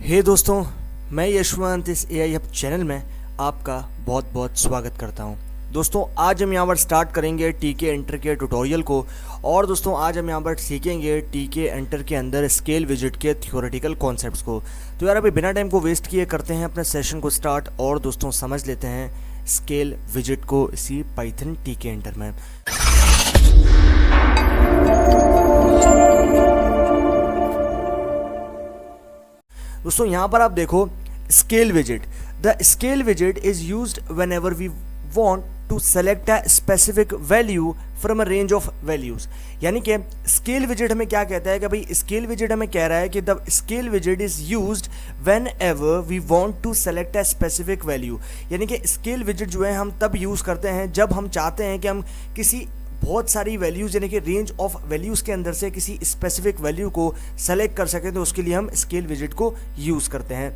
हे दोस्तों, मैं यशवंत इस एआई हब चैनल में आपका बहुत बहुत स्वागत करता हूं। दोस्तों, आज हम यहाँ पर स्टार्ट करेंगे टीके एंटर के ट्यूटोरियल को। और दोस्तों, आज हम यहाँ पर सीखेंगे टीके एंटर के अंदर स्केल विजिट के थ्योरेटिकल कॉन्सेप्ट्स को। तो यार, अभी बिना टाइम को वेस्ट किए करते हैं अपने सेशन को स्टार्ट और दोस्तों समझ लेते हैं स्केल विजिट को इसी पाइथन टीके एंटर में। दोस्तों, यहाँ पर आप देखो स्केल विजिट। द स्केल विजिट is used whenever we want to select a specific value from a range of values. यानी कि स्केल विजिट हमें क्या कहता है कि भाई स्केल विजिट हमें कह रहा है कि द स्केल विजिट is used whenever we want to select a specific value. यानी कि स्केल विजिट जो है हम तब यूज़ करते हैं जब हम चाहते हैं कि हम किसी बहुत सारी वैल्यूज़ यानी कि रेंज ऑफ वैल्यूज़ के अंदर से किसी स्पेसिफिक वैल्यू को सेलेक्ट कर सकें, तो उसके लिए हम स्केल विजिट को यूज़ करते हैं।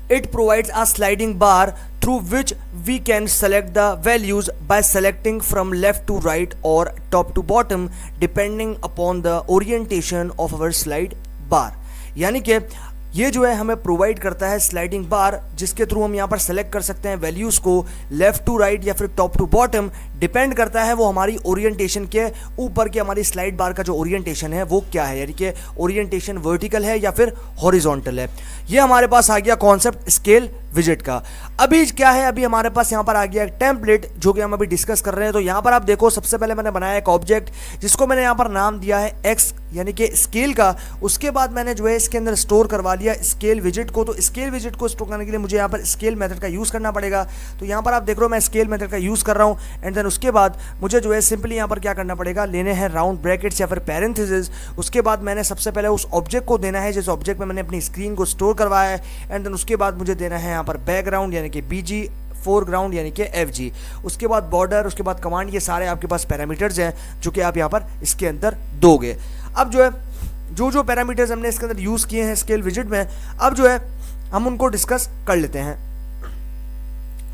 It provides a sliding bar through which we can select the values by selecting from left to right or top to bottom depending upon the orientation of our slide bar। यानी कि ये जो है हमें provide करता है sliding बार, जिसके through हम यहाँ पर सेलेक्ट कर सकते हैं वैल्यूज़ को लेफ्ट टू राइट या फिर टॉप टू बॉटम। डिपेंड करता है वो हमारी ओरिएंटेशन के ऊपर की हमारी स्लाइड बार का जो ओरिएंटेशन है वो क्या है, यानी कि ओरिएंटेशन वर्टिकल है या फिर हॉरिजॉन्टल है। ये हमारे पास आ गया कॉन्सेप्ट स्केल विजिट का। अभी क्या है, अभी हमारे पास यहाँ पर आ गया एक टेम्पलेट जो कि हम अभी डिस्कस कर रहे हैं। तो यहाँ पर आप देखो, सबसे पहले मैंने बनाया एक ऑब्जेक्ट जिसको मैंने यहाँ पर नाम दिया है एक्स यानी कि स्केल का। उसके बाद मैंने जो है इसके अंदर स्टोर करवा लिया स्केल विजिट को। तो स्केल विजिट को स्टोर करने के लिए मुझे यहाँ पर स्केल मेथड का यूज़ करना पड़ेगा। तो यहाँ पर आप देख रहे हो मैं स्केल मेथड का यूज़ कर रहा हूँ। एंड देन उसके बाद मुझे जो है सिंपली यहाँ पर क्या करना पड़ेगा, लेने हैं राउंड ब्रैकेट्स या फिर पैरेंथेसिस। उसके बाद मैंने सबसे पहले उस ऑब्जेक्ट को देना है जिस ऑब्जेक्ट में मैंने अपनी स्क्रीन को स्टोर करवाया है। एंड देन उसके बाद मुझे देना है यहाँ पर बैकग्राउंड यानी कि BG, फोरग्राउंड यानी कि FG, उसके बाद बॉर्डर, उसके बाद कमांड। ये सारे आपके पास पैरामीटर्स हैं जो कि आप यहाँ पर इसके अंदर दोगे। अब जो है जो पैरामीटर्स हमने इसके अंदर यूज़ किए हैं स्केल विजिट में, अब जो है हम उनको डिस्कस कर लेते हैं।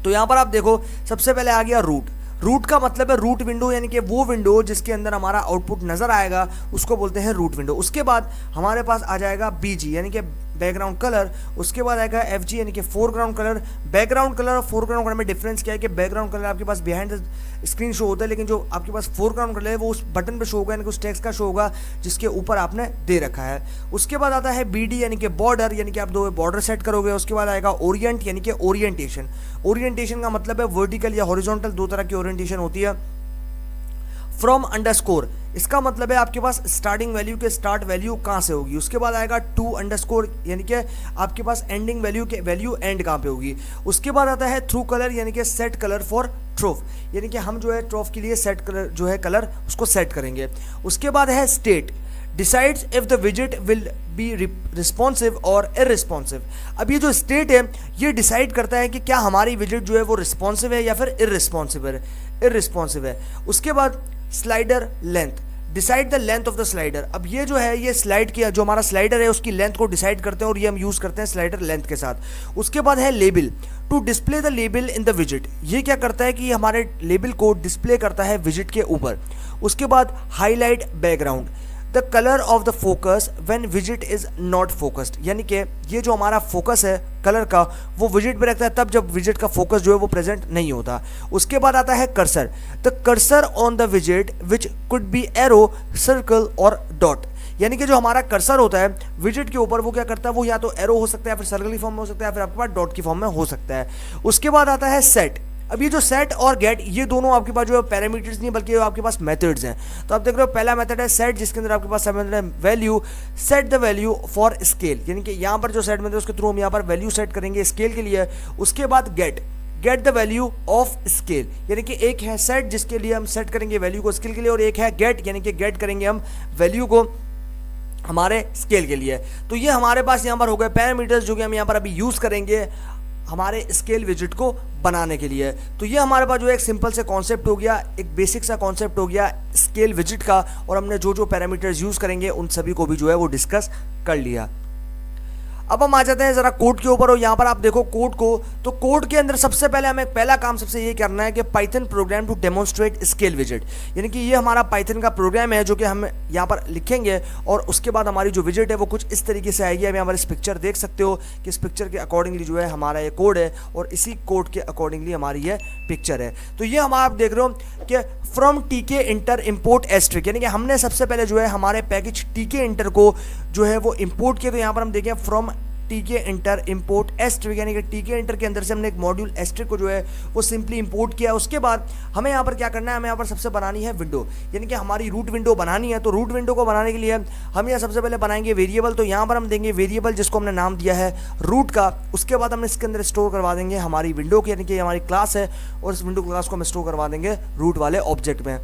तो यहाँ पर आप देखो, सबसे पहले आ गया रूट। रूट का मतलब है रूट विंडो, यानी कि वो विंडो जिसके अंदर हमारा आउटपुट नज़र आएगा उसको बोलते हैं रूट विंडो। उसके बाद हमारे पास आ जाएगा BG यानी कि बैकग्राउंड कलर। उसके बाद आएगा FG यानी कि फोरग्राउंड कलर। बैकग्राउंड कलर और फोरग्राउंड कलर में डिफरेंस क्या है कि बैकग्राउंड कलर आपके पास बिहाइंड द स्क्रीन शो होता है, लेकिन जो आपके पास फोरग्राउंड कलर है वो उस बटन पे शो होगा, यानी कि उस टेक्स्ट का शो होगा जिसके ऊपर आपने दे रखा है। उसके बाद आता है BD यानी कि बॉर्डर, यानी कि आप दो बॉर्डर सेट करोगे। उसके बाद आएगा ओरिएंट यानी कि ओरिएंटेशन। ओरिएंटेशन का मतलब है वर्टिकल या हॉरिजॉन्टल, दो तरह की ओरिएंटेशन होती है। फ्रॉम अंडरस्कोर, इसका मतलब है आपके पास स्टार्टिंग वैल्यू के स्टार्ट वैल्यू कहाँ से होगी। उसके बाद आएगा टू अंडरस्कोर, यानी कि आपके पास एंडिंग वैल्यू के वैल्यू एंड कहाँ पे होगी। उसके बाद आता है थ्रू कलर यानी कि सेट कलर फॉर ट्रोफ, यानी कि हम जो है ट्रोफ के लिए सेट कलर जो है कलर उसको सेट करेंगे। उसके बाद है state, decides if the visit will be responsive और इररिस्पॉन्सिव। अब ये जो स्टेट है ये डिसाइड करता है कि क्या हमारी विजिट जो है वो रिस्पॉन्सिव है या फिर इररिस्पॉन्सिव है। उसके बाद slider length, decide the length of the slider. अब ये जो है ये स्लाइड किया जो हमारा स्लाइडर है उसकी लेंथ को डिसाइड करते हैं और ये हम यूज़ करते हैं स्लाइडर लेंथ के साथ। उसके बाद है label, to display the label in the विजिट। ये क्या करता है कि हमारे लेबल को डिस्प्ले करता है विजिट के ऊपर। उसके बाद highlight background, the colour of the focus when visit is not focused, यानी कि ये जो हमारा फोकस है कलर का वो विजिट में रखता है तब जब विजिट का फोकस जो है वो प्रेजेंट नहीं होता। उसके बाद आता है cursor, the cursor on the visit which could be arrow, circle और डॉट। यानी कि जो हमारा कर्सर होता है विजिट के ऊपर वो क्या करता है, वो या तो एरो हो सकता है, फिर सर्कल की फॉर्म में हो सकता है, फिर आपके पास डॉट की फॉर्म में हो सकता है। उसके बाद आता है सेट। अब ये जो सेट और गेट ये दोनों आपके पास जो है पैरामीटर्स नहीं बल्कि आपके पास मेथड्स हैं। तो आप देख रहे हो पहला मेथड है सेट, जिसके अंदर आपके पास मेथड है value, set the value for scale, यानी कि यहाँ पर जो सेट मेथड है उसके थ्रू हम यहाँ पर वैल्यू सेट करेंगे स्केल के लिए। उसके बाद get the value of scale, यानी कि एक है सेट जिसके लिए हम सेट करेंगे वैल्यू को स्केल के लिए, और एक है गेट यानी कि गेट करेंगे हम वैल्यू को हमारे स्केल के लिए। तो ये हमारे पास यहाँ पर हो गए पैरामीटर्स जो कि हम यहाँ पर अभी यूज़ करेंगे हमारे स्केल विजिट को बनाने के लिए। तो ये हमारे पास जो है एक सिंपल से कॉन्सेप्ट हो गया, एक बेसिक सा कॉन्सेप्ट हो गया स्केल विजिट का, और हमने जो पैरामीटर्स यूज़ करेंगे उन सभी को भी जो है वो डिस्कस कर लिया। अब हम आ जाते हैं जरा कोड के ऊपर, और यहाँ पर आप देखो कोड को, तो कोड के अंदर सबसे पहले हमें पहला काम सबसे ये करना है कि Python program to demonstrate scale विजेट, यानी कि ये हमारा पाइथन का प्रोग्राम है जो कि हम यहाँ पर लिखेंगे, और उसके बाद हमारी जो विजेट है वो कुछ इस तरीके से आएगी। अब यहाँ पर इस पिक्चर देख सकते हो कि इस पिक्चर के अकॉर्डिंगली जो है हमारा ये कोड है, और इसी कोड के अकॉर्डिंगली हमारी ये पिक्चर है। तो ये हम आप देख रहे हो कि फ्रॉम टीके इंटर इम्पोर्ट एस्ट्रिक, यानी कि हमने सबसे पहले जो है हमारे पैकेज टीके इंटर को जो है वो इंपोर्ट किया। तो यहाँ पर हम देखें फ्रॉम टीके इंटर इम्पोर्ट एस्ट्रिक, यानी कि टीके इंटर के अंदर से हमने एक मॉड्यूल एस्ट्रिक को जो है वो सिंपली इंपोर्ट किया। उसके बाद हमें यहाँ पर क्या करना है, हमें यहाँ पर सबसे बनानी है विंडो, यानी कि हमारी रूट विंडो बनानी है। तो रूट विंडो को बनाने के लिए हम यहाँ सबसे पहले बनाएंगे वेरिएबल। तो यहाँ पर हम देंगे वेरिएबल जिसको हमने नाम दिया है रूट का। उसके बाद हम इसके अंदर स्टोर करवा देंगे हमारी विंडो की, यानी कि हमारी क्लास है, और इस विंडो क्लास को हम स्टोर करवा देंगे रूट वाले ऑब्जेक्ट में।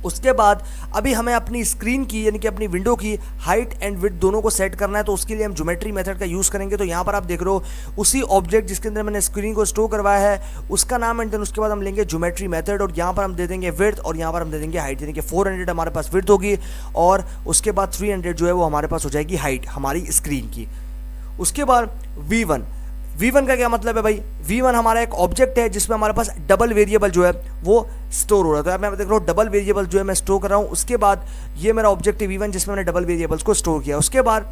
उसके बाद अभी हमें अपनी स्क्रीन की, यानी कि अपनी विंडो की हाइट एंड विड्थ दोनों को सेट करना है। तो उसके लिए हम ज्योमेट्री मेथड का यूज़ करेंगे। तो यहाँ पर आप देख रहे हो उसी ऑब्जेक्ट जिसके अंदर मैंने स्क्रीन को स्टोर करवाया है उसका नाम, एंड देन उसके बाद हम लेंगे ज्योमेट्री मेथड, और यहाँ पर हम दे देंगे विड्थ, और यहाँ पर हम दे देंगे हाइट, यानी कि 400 हमारे पास विड्थ होगी, और उसके बाद 300 जो है वो हमारे पास हो जाएगी हाइट हमारी स्क्रीन की। उसके बाद V1 का क्या मतलब है भाई, V1 हमारा एक ऑब्जेक्ट है जिसमें हमारे पास डबल वेरिएबल जो है वो स्टोर हो रहा है। तो अब मैं देख रहा हूँ डबल वेरिएबल जो है मैं स्टोर कर रहा हूँ। उसके बाद ये मेरा ऑब्जेक्ट है V1 जिसमें मैंने डबल वेरिएबल्स को स्टोर किया। उसके बाद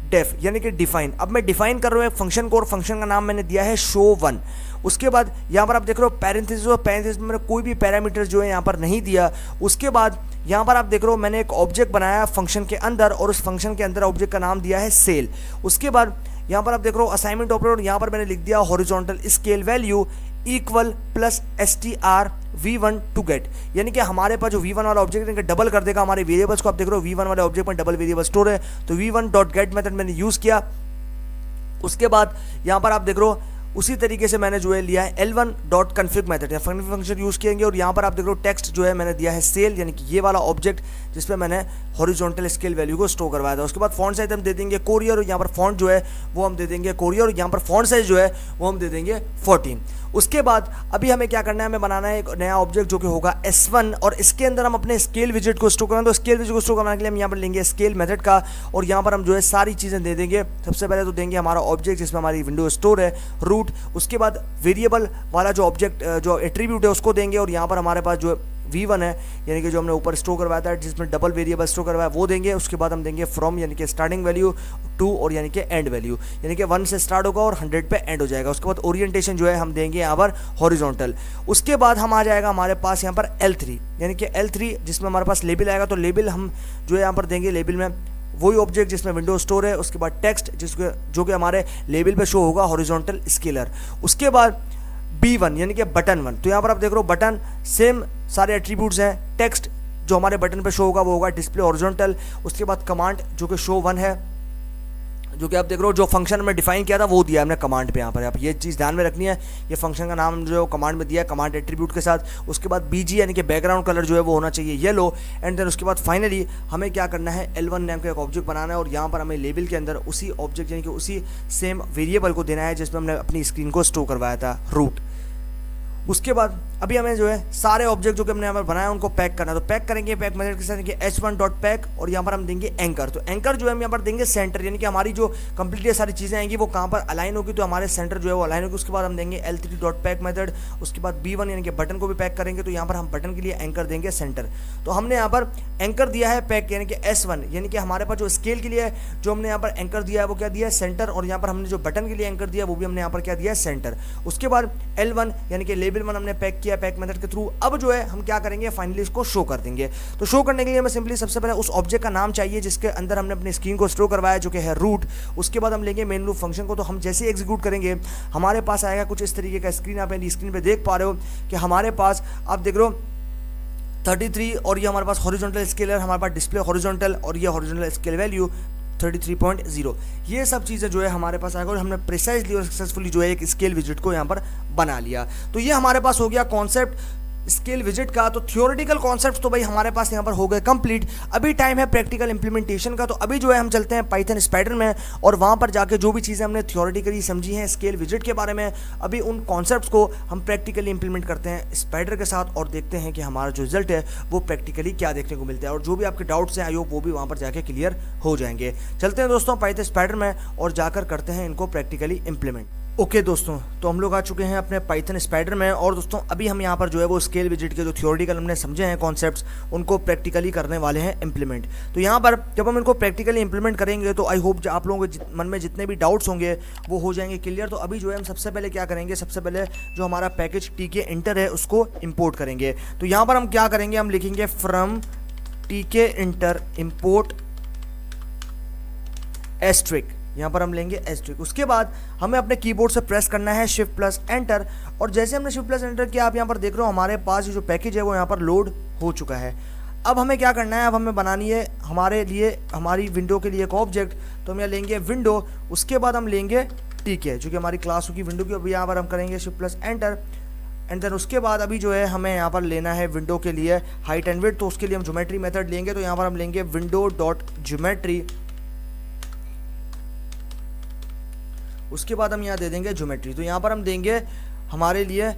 डेफ यानी कि डिफाइन, अब मैं डिफाइन कर रहा हूँ एक फंक्शन को, और फंक्शन का नाम मैंने दिया है show1। उसके बाद यहाँ पर आप देख रहे हो पैरेंथेसिस, और पैरेंथेसिस में मैंने कोई भी पैरामीटर जो है यहाँ पर नहीं दिया। उसके बाद यहाँ पर आप देख रहे हो मैंने एक ऑब्जेक्ट बनाया फंक्शन के अंदर, और उस फंक्शन के अंदर ऑब्जेक्ट का नाम दिया है सेल। उसके बाद यहाँ पर आप देख रहे हो असाइनमेंट ऑपरेटर, यहाँ पर मैंने लिख दिया horizontal scale value equal plus str v1 to get, यानी कि हमारे पास जो v1 वाला ऑब्जेक्ट है डबल कर देगा हमारे वेरिएबल्स को। आप देख रहे हो v1 वाले ऑब्जेक्ट में डबल वेरिएबल स्टोर है, तो v1 डॉट गेट मेथड मैंने यूज़ किया। उसके बाद यहाँ पर आप देख रहे हो उसी तरीके से मैंने जो है लिया है L1 डॉट कन्फिग मेथड या फंक्शन यूज़ किएंगे, और यहाँ पर आप देख रहे हो टेक्स्ट जो है मैंने दिया है सेल, यानी कि ये वाला ऑब्जेक्ट जिसमें मैंने हॉरिजॉन्टल स्केल वैल्यू को स्टोर करवाया था। उसके बाद फॉन्ट साइज हम दे देंगे कोरियर, और यहाँ पर फॉन्ट जो है वो हम दे देंगे कोरियर, और यहाँ पर फॉन्ट साइज जो है वो हम दे देंगे 14। उसके बाद अभी हमें क्या करना है, हमें बनाना है एक नया ऑब्जेक्ट जो कि होगा S1, और इसके अंदर हम अपने स्केल विजेट को स्टोर करना है। तो स्केल विजेट को स्टोर करने के लिए हम यहाँ पर लेंगे स्केल मेथड का, और यहाँ पर हम जो है सारी चीज़ें दे देंगे। सबसे पहले तो देंगे हमारा ऑब्जेक्ट जिसमें हमारी विंडो स्टोर है रूट। उसके बाद वेरिएबल वाला जो ऑब्जेक्ट जो एट्रीब्यूट है उसको देंगे, और यहाँ पर हमारे पास जो V1 है यानी कि जो हमने ऊपर स्टोर करवाया था जिसमें डबल वेरिएबल स्टोर करवाया वो देंगे। उसके बाद हम देंगे फ्रॉम यानी कि स्टार्टिंग वैल्यू 2, और यानी कि एंड वैल्यू, यानी कि 1 से स्टार्ट होगा और 100 पे एंड हो जाएगा। उसके बाद ओरिएंटेशन जो है हम देंगे यहाँ पर हॉरिजॉन्टल। उसके बाद हम आ जाएगा हमारे पास यहाँ पर L3, यानी कि L3 जिसमें हमारे पास लेबल आएगा। तो लेबल हम जो है यहाँ पर देंगे, लेबल में वही ऑब्जेक्ट जिसमें विंडो स्टोर है। उसके बाद टेक्स्ट जो कि हमारे लेबल पे शो होगा हॉरिजॉन्टल स्केलर। उसके बाद B1 यानी कि बटन 1, तो यहाँ पर आप देख रहे हो बटन सेम सारे एट्रीब्यूट्स हैं। टेक्स्ट जो हमारे बटन पे शो होगा वो होगा डिस्प्ले हॉरिजॉन्टल। उसके बाद कमांड जो कि show1 है, जो कि आप देख रहे हो जो फंक्शन में डिफाइन किया था वो दिया हमने कमांड पे। यहाँ पर आप ये चीज़ ध्यान में रखनी है, ये फंक्शन का नाम जो कमांड में दिया है कमांड एट्रीब्यूट के साथ। उसके बाद BG यानी कि बैकग्राउंड कलर जो है वो होना चाहिए येलो। एंड देन उसके बाद फाइनली हमें क्या करना है, L1 नाम का एक ऑब्जेक्ट बनाना है, और यहाँ पर हमें लेबल के अंदर उसी ऑब्जेक्ट यानी कि उसी सेम वेरिएबल को देना है जिसमें हमने अपनी स्क्रीन को स्टोर करवाया था रूट। उसके बाद अभी हमें जो है सारे ऑब्जेक्ट जो कि हमने यहाँ पर बनाया उनको पैक करना है। तो पैक करेंगे पैक मेथड के साथ कि h1 डॉट पैक, और यहाँ पर हम देंगे एंकर। तो एंकर जो है हम यहाँ पर देंगे सेंटर, यानी कि हमारी जो कंप्लीट ये सारी चीज़ें आएंगी वो कहाँ पर अलाइन होगी, तो हमारे सेंटर जो है वो अलाइन होगी। उसके बाद हम देंगे L3 डॉट पैक मेथड। उसके बाद B1 यानी कि बटन को भी पैक करेंगे, तो यहाँ पर हम बटन के लिए एंकर देंगे सेंटर। तो हमने यहाँ पर एंकर दिया है पैक यानी कि S1, यानी कि हमारे पास जो स्केल के लिए जो हमने यहाँ पर एंकर दिया है वो क्या दिया है सेंटर, और यहाँ पर हमने जो बटन के लिए एंकर दिया वो भी हमने यहाँ पर क्या दिया है सेंटर। उसके बाद L1 यानी कि लेबल 1 हमने पैक किया पैक मेथड के थ्रू। अब जो है हम क्या करेंगे, फाइनली इसको शो कर देंगे। तो शो करने के लिए हमें सिंपली सबसे पहले उस ऑब्जेक्ट का नाम चाहिए जिसके अंदर हमने अपनी स्क्रीन को स्टोर करवाया जो कि है रूट। उसके बाद हम लेंगे मेन लूप फंक्शन को। तो हम जैसे ही एग्जीक्यूट करेंगे हमारे पास आएगा कुछ इस तरीके का स्क्रीन। आप स्क्रीन पे देख पा रहे हो कि हमारे पास आप देख रहे हो 33, और ये हमारे पास हॉरिजॉन्टल स्केलर, हमारे पास डिस्प्ले हॉरिजॉन्टल, और ये हॉरिजॉन्टल स्केल वैल्यू 33.0। ये सब चीज़ें जो है हमारे पास आएगा, और हमने प्रिसाइजली और सक्सेसफुली जो है एक स्केल विजेट को यहाँ पर बना लिया। तो ये हमारे पास हो गया कॉन्सेप्ट स्केल विजिट का। तो थियोरेटिकल कॉन्सेप्ट तो भाई हमारे पास यहाँ पर हो गए कंप्लीट। अभी टाइम है प्रैक्टिकल इंप्लीमेंटेशन का। तो अभी जो है हम चलते हैं पाइथन स्पाइडर में और वहाँ पर जाके जो भी चीज़ें हमने थियोरेटिकली समझी हैं स्केल विजिट के बारे में, अभी उन कॉन्सेप्ट्स को हम प्रैक्टिकली इंप्लीमेंट करते हैं स्पाइडर के साथ और देखते हैं कि हमारा जो रिजल्ट है वो प्रैक्टिकली क्या देखने को मिलता है। और जो भी आपके डाउट्स हैं आई होप वो भी वहाँ पर जाके क्लियर हो जाएंगे। चलते हैं दोस्तों पाइथन स्पाइडर में और जाकर करते हैं इनको प्रैक्टिकली इंप्लीमेंट। ओके दोस्तों, तो हम लोग आ चुके हैं अपने पाइथन स्पाइडर में और दोस्तों अभी हम यहाँ पर जो है वो स्केल विजिट के जो थियोरेटिकल हमने समझे हैं कॉन्सेप्ट्स उनको प्रैक्टिकली करने वाले हैं इंप्लीमेंट। तो यहाँ पर जब हम इनको प्रैक्टिकली इंप्लीमेंट करेंगे तो आई होप आप लोगों के मन में जितने भी डाउट्स होंगे वो हो जाएंगे क्लियर। तो अभी जो है हम सबसे पहले क्या करेंगे, सबसे पहले जो हमारा पैकेज टीके इंटर है उसको इम्पोर्ट करेंगे। तो यहाँ पर हम क्या करेंगे, हम लिखेंगे फ्रॉम टीके इंटर इम्पोर्ट एस्ट्रिक, यहाँ पर हम लेंगे एस्ट्रिक। उसके बाद हमें अपने कीबोर्ड से प्रेस करना है शिफ्ट प्लस एंटर और जैसे हमने शिफ्ट प्लस एंटर किया आप यहाँ पर देख रहे हो हमारे पास जो पैकेज है वो यहाँ पर लोड हो चुका है। अब हमें क्या करना है, अब हमें बनानी है हमारे लिए हमारी विंडो के लिए एक ऑब्जेक्ट। तो हम यहाँ लेंगे विंडो, उसके बाद हम लेंगे टीके जो कि हमारी क्लास होगी विंडो की। अभी यहाँ पर हम करेंगे shift plus enter and then उसके बाद अभी जो है हमें यहाँ पर लेना है विंडो के लिए हाइट एंड विड्थ। तो उसके लिए हम ज्योमेट्री मेथड लेंगे। तो यहाँ पर हम लेंगे विंडो डॉट ज्योमेट्री, उसके बाद हम यहाँ दे देंगे ज्योमेट्री। तो यहाँ पर हम देंगे हमारे लिए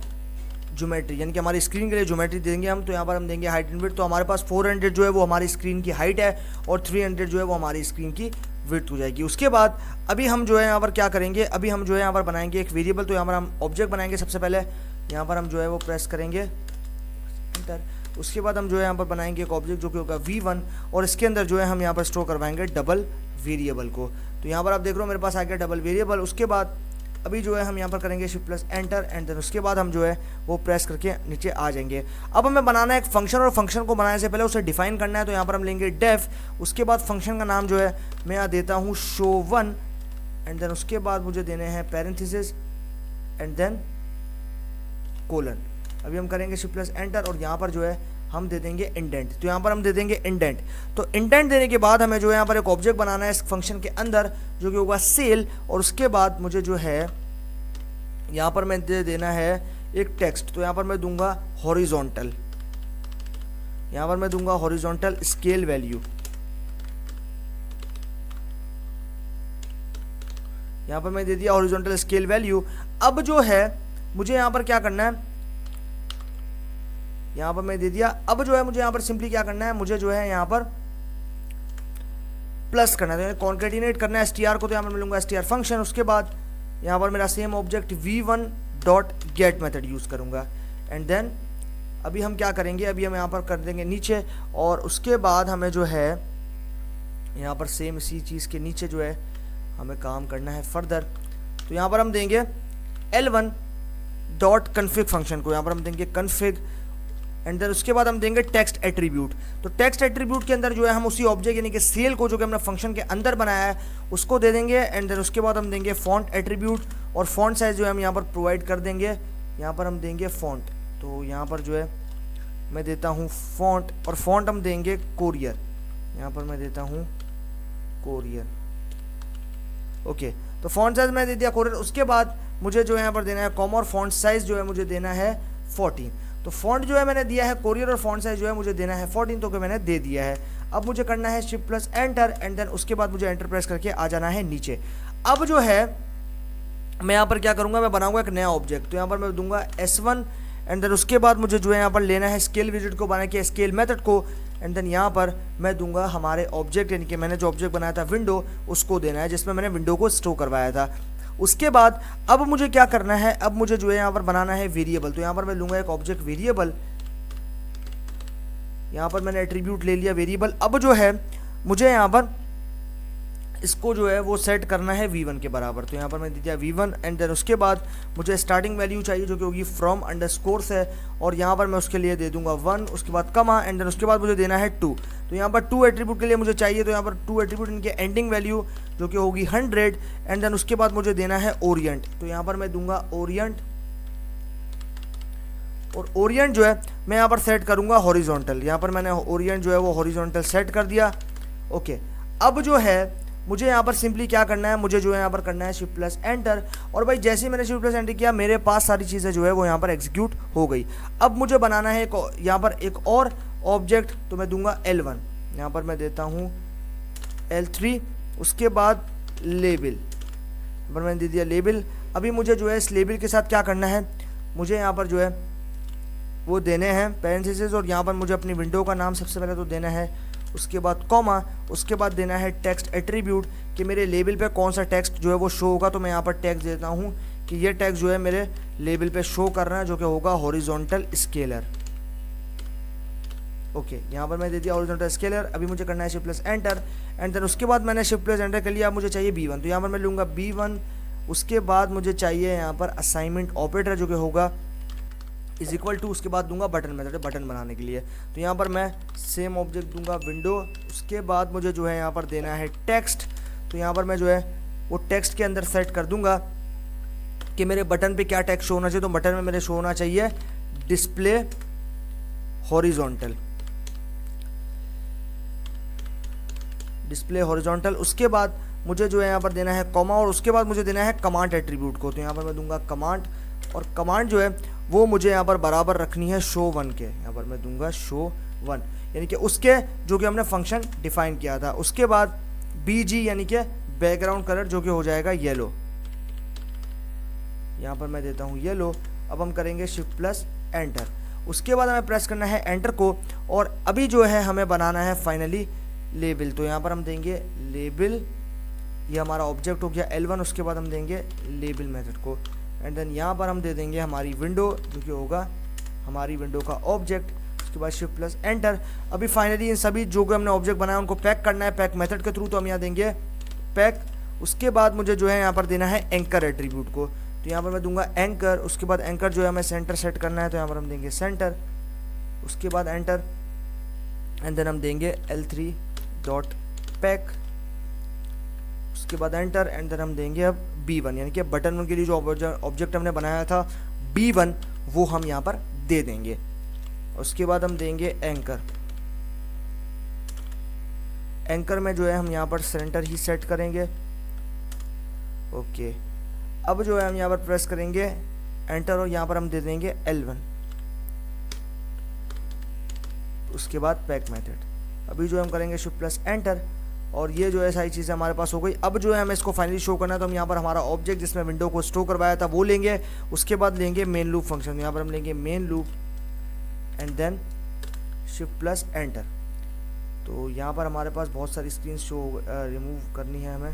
ज्योमेट्री यानी कि हमारी स्क्रीन के लिए ज्योमेट्री देंगे हम। तो यहाँ पर हम देंगे हाइट एंड विड्थ। तो हमारे पास 400 जो है वो हमारी स्क्रीन की हाइट है और 300 जो है वो हमारी स्क्रीन की विड्थ हो जाएगी। उसके बाद अभी हम जो है यहाँ पर क्या करेंगे, अभी हम जो है यहाँ पर बनाएंगे एक वेरिएबल। तो यहाँ पर हम ऑब्जेक्ट बनाएंगे। सबसे पहले यहाँ पर हम जो है वो प्रेस करेंगे एंटर। उसके बाद हम जो है यहाँ पर बनाएंगे एक ऑब्जेक्ट जो कि होगा v1 और इसके अंदर जो है हम यहाँ पर स्टोर करवाएंगे डबल वेरिएबल को। तो यहाँ पर आप देख रहे हो मेरे पास आ गया डबल वेरिएबल। उसके बाद अभी जो है हम यहाँ पर करेंगे shift plus enter and then उसके बाद हम जो है वो प्रेस करके नीचे आ जाएंगे। अब हमें बनाना है एक फंक्शन और फंक्शन को बनाने से पहले उसे डिफाइन करना है। तो यहाँ पर हम लेंगे डेफ, उसके बाद फंक्शन का नाम जो है मैं यहाँ देता हूँ show1 एंड देन उसके बाद मुझे देने हैं पैरेंथेसिस एंड देन कोलन। अभी हम करेंगे शिफ्ट प्लस एंटर और यहाँ पर जो है हम दे देंगे इंडेंट। तो यहाँ पर हम दे देंगे इंडेंट। तो इंडेंट देने के बाद हमें जो है यहाँ पर एक ऑब्जेक्ट बनाना है इस फंक्शन के अंदर जो कि होगा सेल और उसके बाद मुझे जो है यहाँ पर मैं दे देना है एक टेक्स्ट। तो यहाँ पर मैं दूंगा हॉरिजॉन्टल, यहाँ पर मैं दूंगा हॉरिजॉन्टल स्केल वैल्यू। यहाँ पर मैं दे दिया हॉरिजॉन्टल स्केल वैल्यू। अब जो है मुझे यहाँ पर क्या करना है, यहाँ पर मैं दे दिया। अब जो है मुझे यहाँ पर सिंपली क्या करना है, मुझे जो है यहाँ पर प्लस करना है, कॉन्केटिनेट करना है str को। तो यहाँ पर मैं लूँगा str फंक्शन। उसके बाद यहाँ पर मेरा same object v1 dot get method use करूँगा एंड देन अभी हम क्या करेंगे, अभी हम यहाँ पर कर देंगे नीचे और उसके बाद हमें जो है यहाँ पर सेम इसी चीज़ के नीचे जो है हमें काम करना है फर्दर। तो यहाँ पर हम देंगे l1 डॉट कन्फिग फंक्शन को, यहाँ पर हम देंगे कन्फिग एंड देन उसके बाद हम देंगे टेक्स्ट एट्रीब्यूट। तो टेक्स्ट एट्रीब्यूट के अंदर जो है हम उसी ऑब्जेक्ट यानी कि सेल को जो कि हमने फंक्शन के अंदर बनाया है उसको दे देंगे एंड देन उसके बाद हम देंगे फॉन्ट एट्रीब्यूट और फॉन्ट साइज जो है हम यहाँ पर प्रोवाइड कर देंगे। यहाँ पर हम देंगे फॉन्ट। तो यहाँ पर जो है मैं देता हूँ फॉन्ट और फॉन्ट हम देंगे कोरियर, यहाँ पर मैं देता हूँ कोरियर। ओके, तो फॉन्ट साइज मैं दे दिया कोरियर। उसके बाद मुझे जो है यहाँ पर देना है कॉमा और फॉन्ट साइज जो है मुझे देना है 14। तो फॉन्ट जो है मैंने दिया है कोरियर और फॉन्ट साइज जो है मुझे देना है 14, तो कि मैंने दे दिया है। अब मुझे करना है shift plus enter and then उसके बाद मुझे एंटर प्रेस करके आ जाना है नीचे। अब जो है मैं यहाँ पर क्या करूँगा, मैं बनाऊंगा एक नया ऑब्जेक्ट। तो यहाँ पर मैं दूंगा s1 एंड देन उसके बाद मुझे जो है यहाँ पर लेना है स्केल विजिट को बना के स्केल मेथड को एंड देन यहाँ पर मैं दूंगा हमारे ऑब्जेक्ट यानी कि मैंने जो ऑब्जेक्ट बनाया था विंडो उसको देना है जिसमें मैंने विंडो को स्टोर करवाया था। उसके बाद अब मुझे क्या करना है, अब मुझे जो है यहाँ पर बनाना है वेरिएबल। तो यहाँ पर मैं लूँगा एक ऑब्जेक्ट वेरिएबल, यहाँ पर मैंने एट्रीब्यूट ले लिया वेरिएबल। अब जो है मुझे यहाँ पर इसको जो है वो सेट करना है v1 के बराबर। तो यहाँ पर मैं दे दिया v1 एंड देन उसके बाद मुझे स्टार्टिंग वैल्यू चाहिए जो कि होगी फ्रॉम अंडरस्कोर से और यहाँ पर मैं उसके लिए दे दूंगा 1, उसके बाद कमा एंड देन उसके बाद मुझे देना है 2। तो यहाँ पर 2 एट्रीब्यूट के लिए मुझे चाहिए। तो यहाँ पर 2 एट्रीब्यूट इनके एंडिंग वैल्यू जो कि होगी 100 एंड देन उसके बाद मुझे देना है ओरिएंट। तो यहाँ पर मैं दूंगा ओरिएंट और ओरिएंट जो है मैं यहाँ पर सेट करूँगा हॉरिजॉन्टल। यहाँ पर मैंने ओरिएंट जो है वो हॉरिजॉन्टल सेट कर दिया। ओके, अब जो है मुझे यहाँ पर सिंपली क्या करना है, मुझे जो है यहाँ पर करना है शिफ्ट प्लस एंटर, और भाई जैसे ही मैंने शिफ्ट प्लस एंटर किया मेरे पास सारी चीज़ें जो है वो यहाँ पर एग्जीक्यूट हो गई। अब मुझे बनाना है यहाँ पर एक और ऑब्जेक्ट, तो मैं दूंगा L1, यहाँ पर मैं देता हूँ L3, उसके बाद लेबल, यहाँ पर मैंने दे दिया लेबल। अभी मुझे जो है इस लेबल के साथ क्या करना है, मुझे यहाँ पर जो है वो देने हैं पैरेंथेसिस, और यहाँ पर मुझे अपनी विंडो का नाम सबसे पहले तो देना है, उसके बाद कॉमा, उसके बाद देना है टेक्स्ट एट्रीब्यूट कि मेरे लेबल पे कौन सा टेक्स्ट जो है वो शो होगा। तो मैं यहाँ पर टेक्स्ट देता हूँ कि ये टेक्स्ट जो है मेरे लेबल पे शो कर रहा है, जो कि होगा हॉरिजॉन्टल स्केलर। ओके, यहाँ पर मैं दे दिया हॉरिजॉन्टल स्केलर। अभी मुझे करना है shift plus enter, and then उसके बाद मैंने शिफ्ट प्लस एंटर कर लिया। अब मुझे चाहिए B1, तो यहाँ पर मैं लूँगा B1। उसके बाद मुझे चाहिए यहाँ पर असाइनमेंट ऑपरेटर, जो कि होगा इज इक्वल टू, उसके बाद दूंगा बटन मेथड, बटन बनाने के लिए। तो यहाँ पर मैं सेम ऑब्जेक्ट दूंगा विंडो, उसके बाद मुझे जो है यहाँ पर देना है टेक्स्ट। तो यहाँ पर मैं जो है वो टेक्स्ट के अंदर सेट कर दूंगा कि मेरे बटन पे क्या टेक्स्ट शो होना चाहिए। तो बटन में मेरे शो होना चाहिए डिस्प्ले हॉरिजॉन्टल, डिस्प्ले हॉरिजॉन्टल। उसके बाद मुझे जो है यहाँ पर देना है कॉमा, और उसके बाद मुझे देना है कमांड एट्रीब्यूट को। तो यहाँ पर मैं दूंगा कमांड, और कमांड जो है वो मुझे यहाँ पर बराबर रखनी है शो1 के। यहाँ पर मैं दूंगा शो1, यानी कि उसके जो कि हमने फंक्शन डिफाइन किया था। उसके बाद BG यानी कि बैकग्राउंड कलर, जो कि हो जाएगा येलो। यहाँ पर मैं देता हूँ येलो। अब हम करेंगे शिफ्ट प्लस एंटर, उसके बाद हमें प्रेस करना है एंटर को, और अभी जो है हमें बनाना है फाइनली लेबल। तो यहाँ पर हम देंगे लेबल, ये हमारा ऑब्जेक्ट हो गया L1। उसके बाद हम देंगे लेबल मेथड को, एंड देन यहाँ पर हम दे देंगे हमारी विंडो, जो कि होगा हमारी विंडो का ऑब्जेक्ट। उसके बाद शिफ्ट प्लस एंटर। अभी फाइनली इन सभी जो कि हमने ऑब्जेक्ट बनाया उनको पैक करना है पैक मेथड के थ्रू, तो हम यहाँ देंगे पैक। उसके बाद मुझे जो है यहाँ पर देना है एंकर एट्रीब्यूट को। तो यहाँ पर मैं दूंगा एंकर, उसके बाद एंकर जो है हमें सेंटर सेट करना है, तो यहाँ पर हम देंगे सेंटर। उसके बाद एंटर, एंड देन हम देंगे L3 डॉट पैक। उसके बाद एंटर, एंड देन हम देंगे अब B1, यानी कि बटन 1 के लिए जो ऑब्जेक्ट हमने बनाया था B1, वो हम यहाँ पर दे देंगे। उसके बाद हम देंगे एंकर। एंकर में जो है हम यहाँ पर सेंटर ही सेट करेंगे। ओके, अब जो है हम यहाँ पर प्रेस करेंगे एंटर, और यहाँ पर हम दे देंगे L1। उसके बाद पैक मेथड। अभी जो हम करेंगे शिफ्ट प्लस एंटर, और ये जो है सारी चीज़ें हमारे पास हो गई। अब जो है हमें इसको फाइनली शो करना है, तो हम यहाँ पर हमारा ऑब्जेक्ट जिसमें विंडो को स्टोर करवाया था वो लेंगे। उसके बाद लेंगे मेन लूप फंक्शन, यहाँ पर हम लेंगे main loop, and then shift plus enter. तो यहाँ पर हमारे पास बहुत सारी स्क्रीन शो रिमूव करनी है हमें,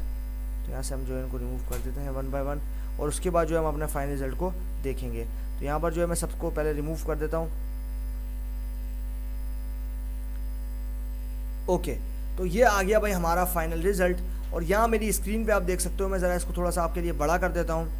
तो यहाँ से हम जो है इनको रिमूव कर देते हैं 1 बाय 1, और उसके बाद जो है हम अपने फाइनल रिजल्ट को देखेंगे। तो यहाँ पर जो है मैं सबको पहले रिमूव कर देता हूँ। ओके, तो ये आ गया भाई हमारा फाइनल रिजल्ट, और यहाँ मेरी स्क्रीन पे आप देख सकते हो। मैं ज़रा इसको थोड़ा सा आपके लिए बड़ा कर देता हूँ,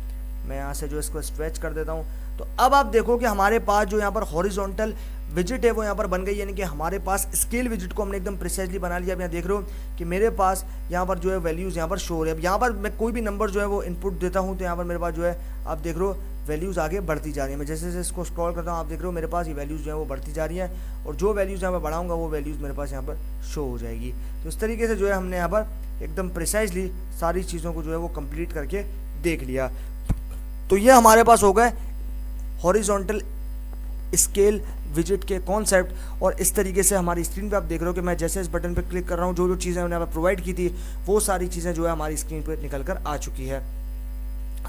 मैं यहाँ से जो इसको स्ट्रेच कर देता हूँ। तो अब आप देखो कि हमारे पास जो यहाँ पर हॉरिजॉन्टल विजिट है वो यहाँ पर बन गई, यानी कि हमारे पास स्केल विजिट को हमने एकदम प्रिसाइजली बना लिया। अब यहाँ देख रहे हो कि मेरे पास यहाँ पर जो है वैल्यूज़ यहाँ पर शो हो रही है। अब यहाँ पर मैं कोई भी नंबर जो है वो इनपुट देता हूँ, तो यहाँ पर मेरे पास जो है आप देख रहे हो वैल्यूज़ आगे बढ़ती जा रही है। मैं जैसे जैसे इसको स्क्रॉल करता हूँ आप देख रहे हो मेरे पास ये वैल्यूज़ जो है वो बढ़ती जा रही है, और जो वैल्यूज़ यहाँ पर बढ़ाऊँगा वो वैल्यूज़ मेरे पास यहाँ पर शो हो जाएगी। तो इस तरीके से जो है हमने यहाँ पर एकदम प्रिसाइजली सारी चीज़ों को जो है वो कंप्लीट करके देख लिया। तो ये हमारे पास हो गए हॉरिजॉन्टल स्केल विजिट के कॉन्सेप्ट, और इस तरीके से हमारी स्क्रीन पे आप देख रहे हो कि मैं जैसे इस बटन पे क्लिक कर रहा हूँ जो जो चीज़ें मैंने यहाँ पर प्रोवाइड की थी वो सारी चीज़ें जो है हमारी स्क्रीन पे निकल कर आ चुकी है।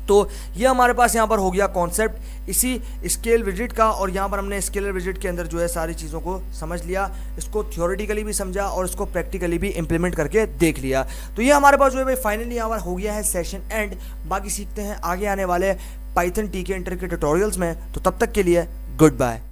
तो ये हमारे पास यहाँ पर हो गया कॉन्सेप्ट इसी स्केल विजिट का, और यहाँ पर हमने स्केलर विजिट के अंदर जो है सारी चीज़ों को समझ लिया, इसको थ्योरेटिकली भी समझा और इसको प्रैक्टिकली भी इम्प्लीमेंट करके देख लिया। तो ये हमारे पास जो है भाई फाइनली यहाँ पर हो गया है सेशन एंड। बाकी सीखते हैं आगे आने वाले पाइथन टीके इंटर के ट्यूटोरियल्स में, तो तब तक के लिए गुड बाय।